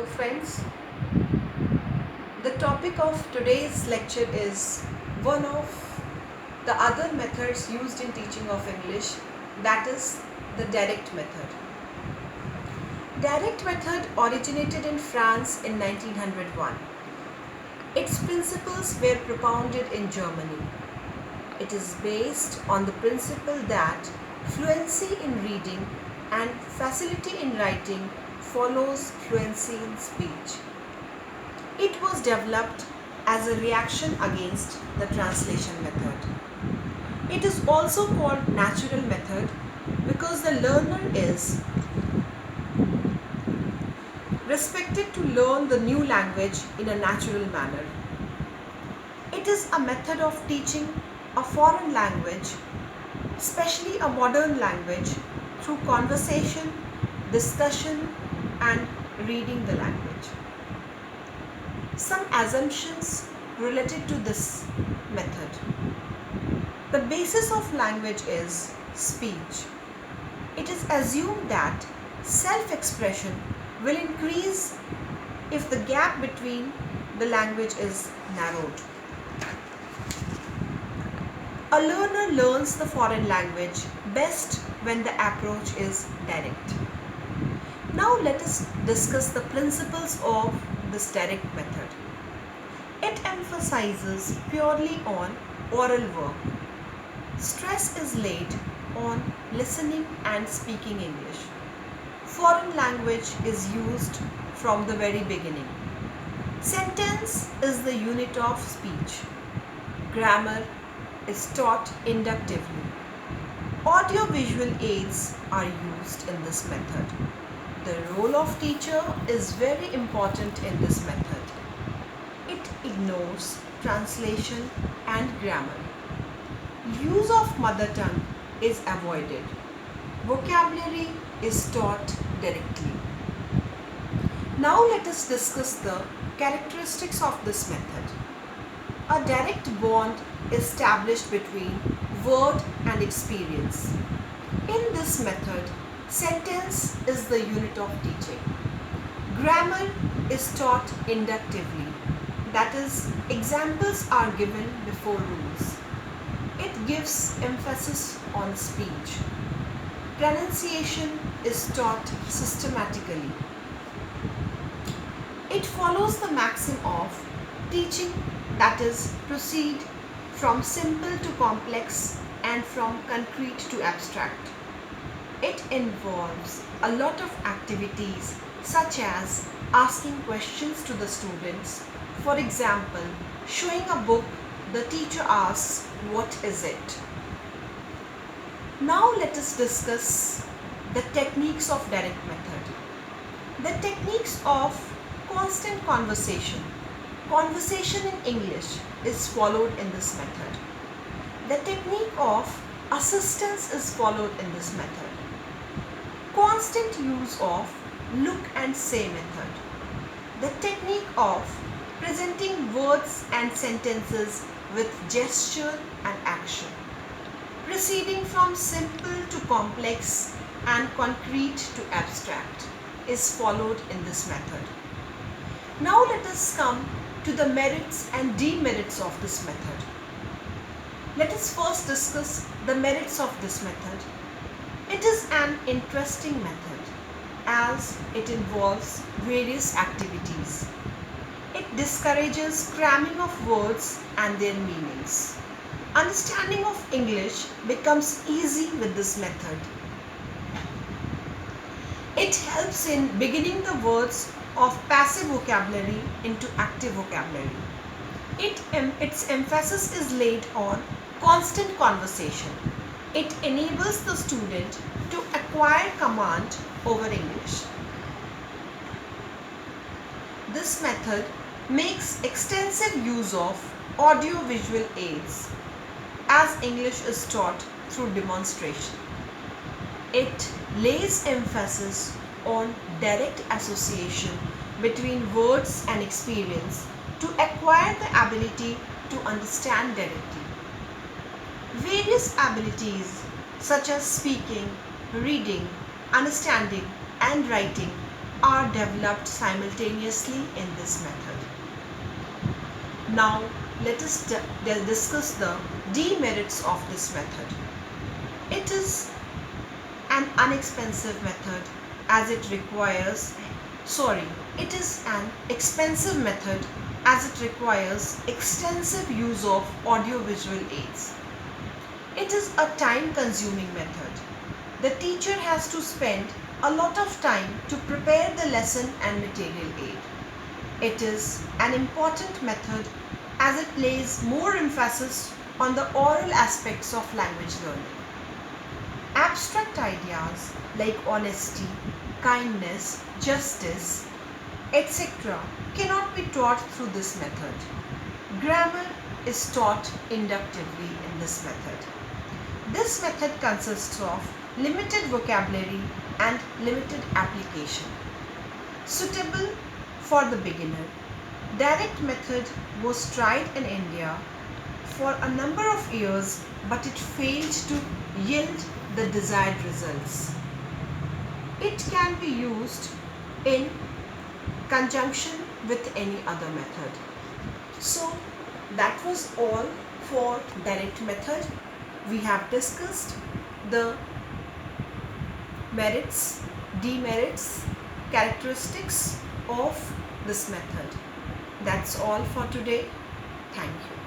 Hello friends, the topic of today's lecture is one of the other methods used in teaching of English, that is the direct method. Direct method originated in France in 1901. Its principles were propounded in Germany. It is based on the principle that fluency in reading and facility in writing follows fluency in speech. It was developed as a reaction against the translation method. It is also called natural method because the learner is expected to learn the new language in a natural manner. It is a method of teaching a foreign language, especially a modern language, through conversation, discussion, and reading the language. Some assumptions related to this method. The basis of language is speech. It is assumed that self-expression will increase if the gap between the language is narrowed. A learner learns the foreign language best when the approach is direct. Now let us discuss the principles of this direct method. It emphasizes purely on oral work. Stress is laid on listening and speaking English. Foreign language is used from the very beginning. Sentence is the unit of speech. Grammar is taught inductively. Audio-visual aids are used in this method. The role of teacher is very important in this method. It ignores translation and grammar. Use of mother tongue is avoided. Vocabulary is taught directly. Now let us discuss the characteristics of this method. A direct bond is established between word and experience. In this method, sentence is the unit of teaching. Grammar is taught inductively. That is, examples are given before rules. It gives emphasis on speech. Pronunciation is taught systematically. It follows the maxim of teaching, that is, proceed from simple to complex and from concrete to abstract. It involves a lot of activities such as asking questions to the students. For example, showing a book, the teacher asks, "What is it?" Now let us discuss the techniques of direct method. The techniques of constant conversation. Conversation in English is followed in this method. The technique of assistance is followed in this method. Constant use of look and say method. The technique of presenting words and sentences with gesture and action. Proceeding from simple to complex and concrete to abstract is followed in this method. Now let us come to the merits and demerits of this method. Let us first discuss the merits of this method. It is an interesting method as it involves various activities. It discourages cramming of words and their meanings. Understanding of English becomes easy with this method. It helps in beginning the words of passive vocabulary into active vocabulary. Its emphasis is laid on constant conversation. It enables the student to acquire command over English. This method makes extensive use of audio-visual aids as English is taught through demonstration. It lays emphasis on direct association between words and experience to acquire the ability to understand directly. Various abilities such as speaking, reading, understanding, and writing are developed simultaneously in this method. Now let us discuss the demerits of this method. It is an inexpensive method as it requires it is an expensive method as it requires extensive use of audiovisual aids. It is a time consuming method. The teacher has to spend a lot of time to prepare the lesson and material aid. It is an important method as it lays more emphasis on the oral aspects of language learning. Abstract ideas like honesty, kindness, justice, etc. cannot be taught through this method. Grammar is taught inductively in this method. This method consists of limited vocabulary and limited application. Suitable for the beginner. Direct method was tried in India for a number of years, but it failed to yield the desired results. It can be used in conjunction with any other method. So that was all for direct method. We have discussed the merits, demerits, characteristics of this method. That's all for today. Thank you.